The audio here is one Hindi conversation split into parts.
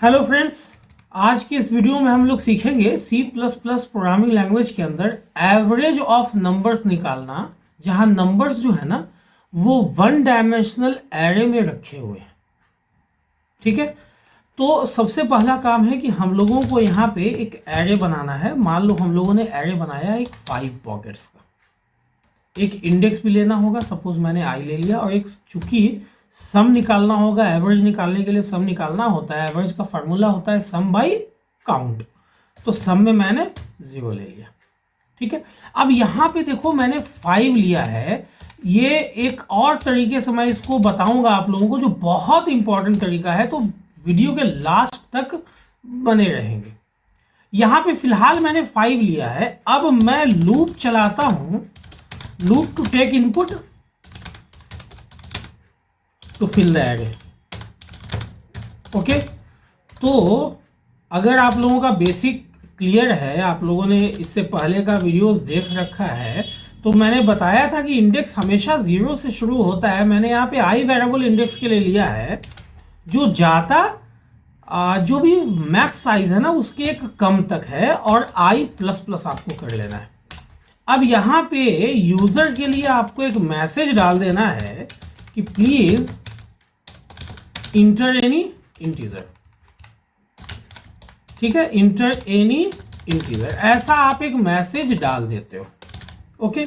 हेलो फ्रेंड्स, आज के इस वीडियो में हम लोग सीखेंगे C plus plus programming language के अंदर एवरेज ऑफ नंबर्स निकालना, जहां नंबर्स जो है ना वो वन डायमेंशनल एरे में रखे हुए हैं। ठीक है, तो सबसे पहला काम है कि हम लोगों को यहाँ पे एक एरे बनाना है। मान लो हम लोगों ने एरे बनाया एक 5 पॉकेट्स का। एक इंडेक्स भी लेना होगा, सपोज मैंने आई ले लिया, और एक चूंकि सम निकालना होगा, एवरेज निकालने के लिए सम निकालना होता है। एवरेज का फार्मूला होता है सम बाई काउंट, तो सम में मैंने 0 ले लिया। ठीक है, अब यहाँ पे देखो मैंने 5 लिया है। ये एक और तरीके से मैं इसको बताऊंगा आप लोगों को, जो बहुत इंपॉर्टेंट तरीका है, तो वीडियो के लास्ट तक बने रहेंगे। यहाँ पे फिलहाल मैंने 5 लिया है। अब मैं लूप चलाता हूं, loop to take input to fill the array. Okay, तो अगर आप लोगों का बेसिक क्लियर है, आप लोगों ने इससे पहले का वीडियोस देख रखा है, तो मैंने बताया था कि इंडेक्स हमेशा 0 से शुरू होता है। मैंने यहाँ पे आई वेरिएबल इंडेक्स के लिए लिया है, जो जाता जो भी मैक्स साइज है ना उसके एक कम तक है, और आई प्लस प्लस आपको कर लेना है। अब यहाँ पे यूजर के लिए आपको एक मैसेज डाल देना है कि प्लीज इंटर एनी इंटीजर। ठीक है, इंटर एनी इंटीजर, ऐसा आप एक मैसेज डाल देते हो। ओके,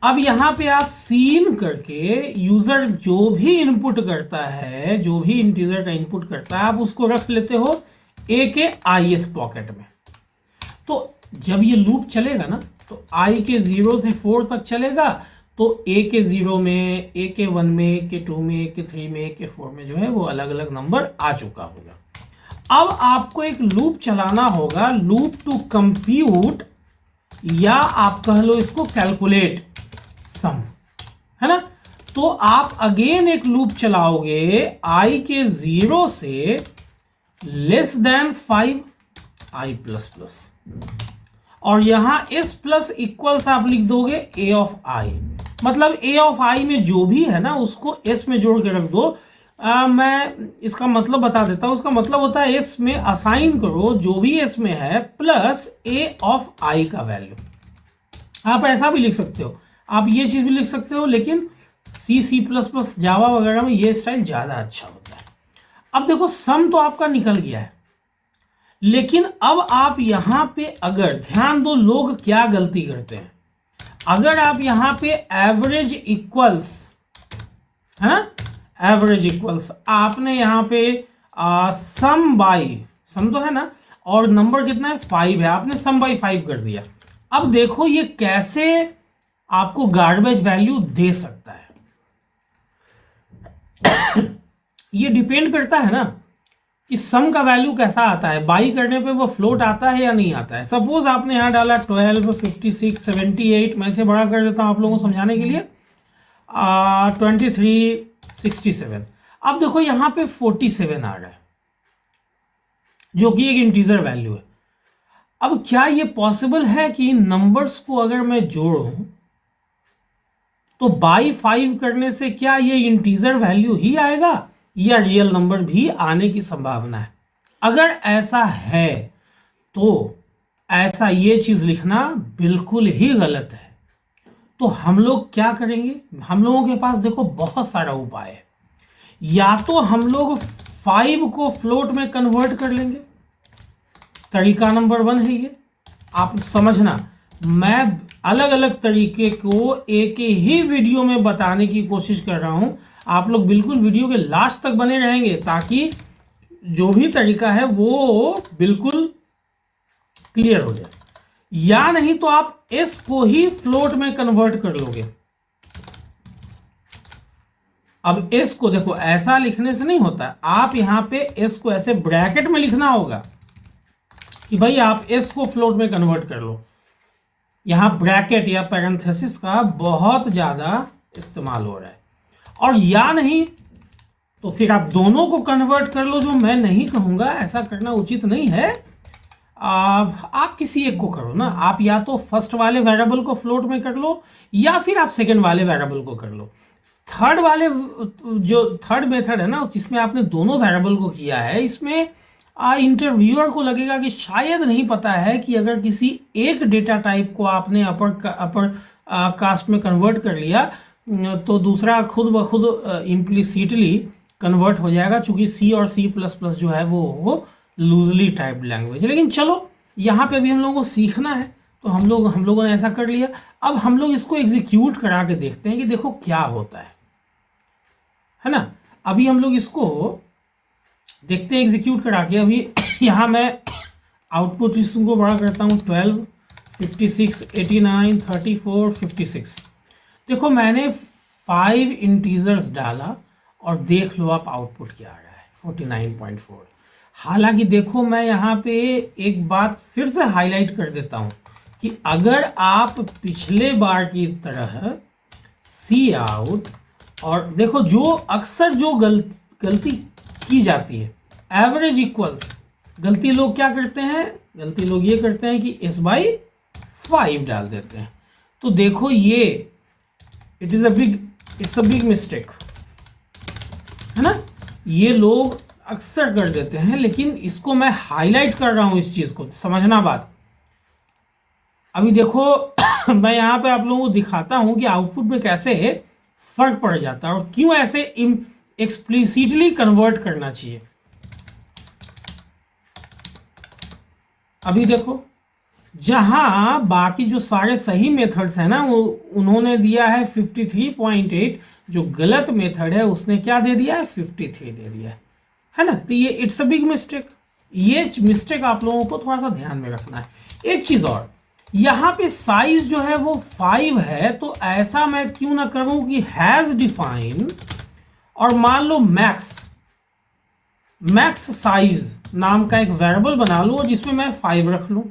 अब यहां पे आप सीन करके यूजर जो भी इनपुट करता है, जो भी इंटीजर का इनपुट करता है, आप उसको रख लेते हो ए के ith पॉकेट में। तो जब ये लूप चलेगा ना, तो i के 0 से 4 तक चलेगा, तो a के 0 में, a के 1 में, a के 2 में, a के 3 में, a के 4 में जो है वो अलग अलग नंबर आ चुका होगा। अब आपको एक लूप चलाना होगा, लूप टू कंप्यूट, या आप कह लो इसको कैलकुलेट सम, है ना। तो आप अगेन एक लूप चलाओगे i के 0 से less than 5 i plus plus, और यहां s प्लस इक्वल्स आप लिख दोगे a ऑफ i। मतलब a ऑफ i में जो भी है ना उसको s में जोड़ के रख दो। मैं इसका मतलब बता देता हूं। उसका मतलब होता है s में असाइन करो जो भी s में है प्लस a ऑफ i का वैल्यू। आप ऐसा भी लिख सकते हो, आप ये चीज भी लिख सकते हो, लेकिन सी प्लस प्लस जावा वगैरह में ये स्टाइल ज्यादा अच्छा होता है। अब देखो सम तो आपका निकल गया है, लेकिन अब आप यहां पे अगर ध्यान दो, लोग क्या गलती करते हैं। अगर आप यहां पे एवरेज इक्वल्स, है ना, एवरेज इक्वल्स, आपने यहां पे सम बाई, सम तो है ना, और नंबर कितना है 5 है, आपने सम बाई 5 कर दिया। अब देखो ये कैसे आपको गार्बेज वैल्यू दे सकता है। ये डिपेंड करता है ना कि सम का वैल्यू कैसा आता है। बाई करने पे वो फ्लोट आता है या नहीं आता है। सपोज आपने यहां डाला 12, 56, 78, मैं इसे बड़ा कर देता हूं आप लोगों को समझाने के लिए, 23, 67। अब देखो यहां पे 47 आ रहा है, जो कि एक इंटीजर वैल्यू है। अब क्या ये पॉसिबल है कि इन नंबर्स को अगर मैं जोड़ूं तो बाई 5 करने से क्या ये इंटीजर वैल्यू ही आएगा, या रियल नंबर भी आने की संभावना है? अगर ऐसा है तो ऐसा ये चीज लिखना बिल्कुल ही गलत है। तो हम लोग क्या करेंगे, हम लोगों के पास देखो बहुत सारा उपाय है। या तो हम लोग 5 को फ्लोट में कन्वर्ट कर लेंगे, तरीका नंबर 1 है ये। आप समझना, मैं अलग अलग तरीके को एक ही वीडियो में बताने की कोशिश कर रहा हूं। आप लोग बिल्कुल वीडियो के लास्ट तक बने रहेंगे, ताकि जो भी तरीका है वो बिल्कुल क्लियर हो जाए। या नहीं तो आप s को ही फ्लोट में कन्वर्ट कर लोगे। अब s को देखो ऐसा लिखने से नहीं होता, आप यहां पे s को ऐसे ब्रैकेट में लिखना होगा कि भाई आप s को फ्लोट में कन्वर्ट कर लो। यहां ब्रैकेट या पैरेंथेसिस का बहुत ज्यादा इस्तेमाल हो रहा है। और या नहीं तो फिर आप दोनों को कन्वर्ट कर लो, जो मैं नहीं कहूंगा, ऐसा करना उचित नहीं है। आप किसी एक को करो ना। आप या तो फर्स्ट वाले वेरिएबल को फ्लोट में कर लो, या फिर आप सेकंड वाले वेरिएबल को कर लो। थर्ड वाले जो थर्ड मेथड है ना, जिसमें आपने दोनों वेरिएबल को किया है, इसमें इंटरव्यूअर को लगेगा कि शायद नहीं पता है कि अगर किसी एक डेटा टाइप को आपने अपर कास्ट में कन्वर्ट कर लिया तो दूसरा खुद ब खुद इम्प्लिसिटली कन्वर्ट हो जाएगा, चूंकि सी और C++ जो है वो लूजली टाइप्ड लैंग्वेज है। लेकिन चलो यहाँ पे अभी हम लोगों को सीखना है, तो हम लोगों ने ऐसा कर लिया। अब हम लोग इसको एग्जीक्यूट करा के देखते हैं कि देखो क्या होता है ना। अभी हम लोग इसको देखते हैं एग्जीक्यूट करा के। अभी यहाँ मैं आउटपुट इसको बड़ा करता हूँ, 12, 56, 89, 34, 56। देखो मैंने 5 इंटीजर्स डाला और देख लो आप आउटपुट क्या आ रहा है, 49.4। हालांकि देखो मैं यहाँ पे एक बात फिर से हाईलाइट कर देता हूँ कि अगर आप पिछले बार की तरह सी आउट और देखो, जो अक्सर जो गलती की जाती है, एवरेज इक्वल्स, गलती लोग क्या करते हैं, गलती लोग ये करते हैं कि S/5 डाल देते हैं। तो देखो ये इट्स अ बिग मिस्टेक है ना, ये लोग अक्सर कर देते हैं। लेकिन इसको मैं हाईलाइट कर रहा हूं, इस चीज को समझना बात। अभी देखो मैं यहां पे आप लोगों को दिखाता हूं कि आउटपुट में कैसे फर्क पड़ जाता है और क्यों ऐसे एक्सप्लिसिटली कन्वर्ट करना चाहिए। अभी देखो जहां बाकी जो सारे सही मेथड्स हैं ना, वो उन्होंने दिया है 53.8, जो गलत मेथड है उसने क्या दे दिया है, 53 दे दिया है ना। तो ये इट्स अ बिग मिस्टेक। ये मिस्टेक आप लोगों को थोड़ा सा ध्यान में रखना है। एक चीज और, यहाँ पे साइज जो है वो 5 है, तो ऐसा मैं क्यों ना करूं कि हैज डिफाइन और मान लो मैक्स साइज नाम का एक वेरिएबल बना लूं और जिसमें मैं 5 रख लूं।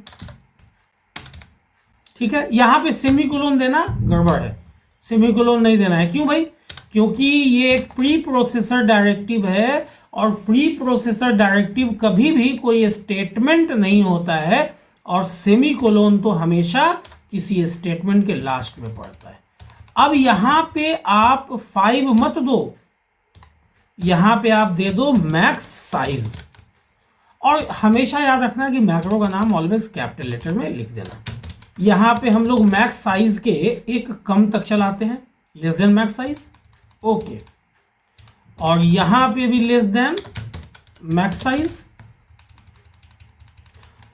ठीक है, यहां पे सेमीकोलन देना गड़बड़ है, सेमीकोलन नहीं देना है। क्यों भाई? क्योंकि ये एक प्री प्रोसेसर डायरेक्टिव है और प्री प्रोसेसर डायरेक्टिव कभी भी कोई स्टेटमेंट नहीं होता है और सेमीकोलन तो हमेशा किसी स्टेटमेंट के लास्ट में पड़ता है। अब यहां पे आप 5 मत दो, यहां पे आप दे दो मैक्स साइज। और हमेशा याद रखना कि मैक्रो का नाम ऑलवेज कैपिटल लेटर में लिख देना। यहां पे हम लोग मैक्स साइज के एक कम तक चलाते हैं, less than max size, okay. और यहां पे भी लेस देन मैक्स साइज।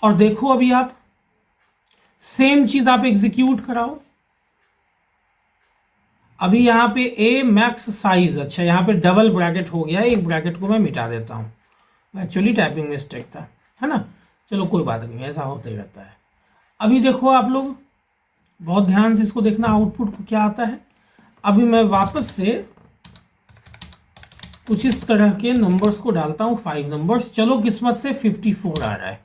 और देखो अभी आप सेम चीज आप एग्जीक्यूट कराओ। अभी यहां पे ए मैक्स साइज, अच्छा यहां पे डबल ब्रैकेट हो गया, एक ब्रैकेट को मैं मिटा देता हूं, एक्चुअली टाइपिंग मिस्टेक था, है ना। चलो कोई बात नहीं, ऐसा होता ही रहता है। अभी देखो आप लोग बहुत ध्यान से इसको देखना, आउटपुट को क्या आता है। अभी मैं वापस से कुछ इस तरह के नंबर्स को डालता हूं, 5 नंबर्स। चलो किस्मत से 54 आ रहा है।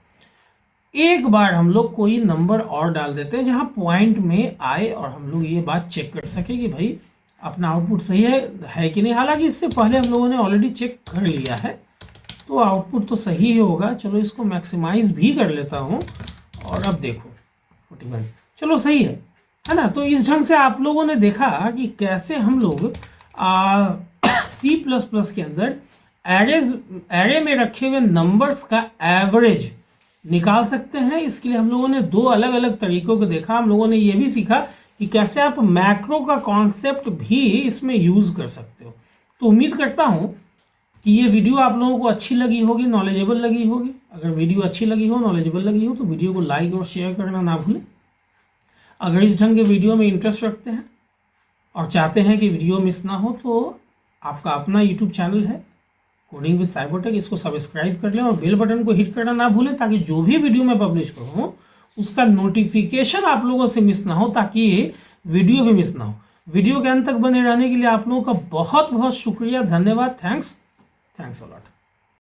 एक बार हम लोग कोई नंबर और डाल देते हैं जहां पॉइंट में आए और हम लोग ये बात चेक कर सके कि भाई अपना आउटपुट सही है कि नहीं। हालांकि इससे पहले हम लोगों ने ऑलरेडी चेक कर लिया है, तो आउटपुट तो सही ही होगा। चलो इसको मैक्सिमाइज भी कर लेता हूं और अब देखो 41, चलो सही है ना। तो इस ढंग से आप लोगों ने देखा कि कैसे हम लोग C++ के अंदर एरे में रखे हुए नंबर्स का एवरेज निकाल सकते हैं। इसके लिए हम लोगों ने 2 अलग अलग तरीकों को देखा। हम लोगों ने ये भी सीखा कि कैसे आप मैक्रो का कॉन्सेप्ट भी इसमें यूज कर सकते हो। तो उम्मीद करता हूं कि ये वीडियो आप लोगों को अच्छी लगी होगी, नॉलेजेबल लगी होगी। अगर वीडियो अच्छी लगी हो, नॉलेजेबल लगी हो, तो वीडियो को लाइक और शेयर करना ना भूलें। अगर इस ढंग के वीडियो में इंटरेस्ट रखते हैं और चाहते हैं कि वीडियो मिस ना हो, तो आपका अपना यूट्यूब चैनल है कोडिंग विद साइबरटेक, इसको सब्सक्राइब कर लें और बेल बटन को हिट करना ना भूलें, ताकि जो भी वीडियो मैं पब्लिश करूँ उसका नोटिफिकेशन आप लोगों से मिस ना हो, ताकि वीडियो भी मिस ना हो। वीडियो के अंत तक बने रहने के लिए आप लोगों का बहुत बहुत शुक्रिया, धन्यवाद, थैंक्स अ लॉट।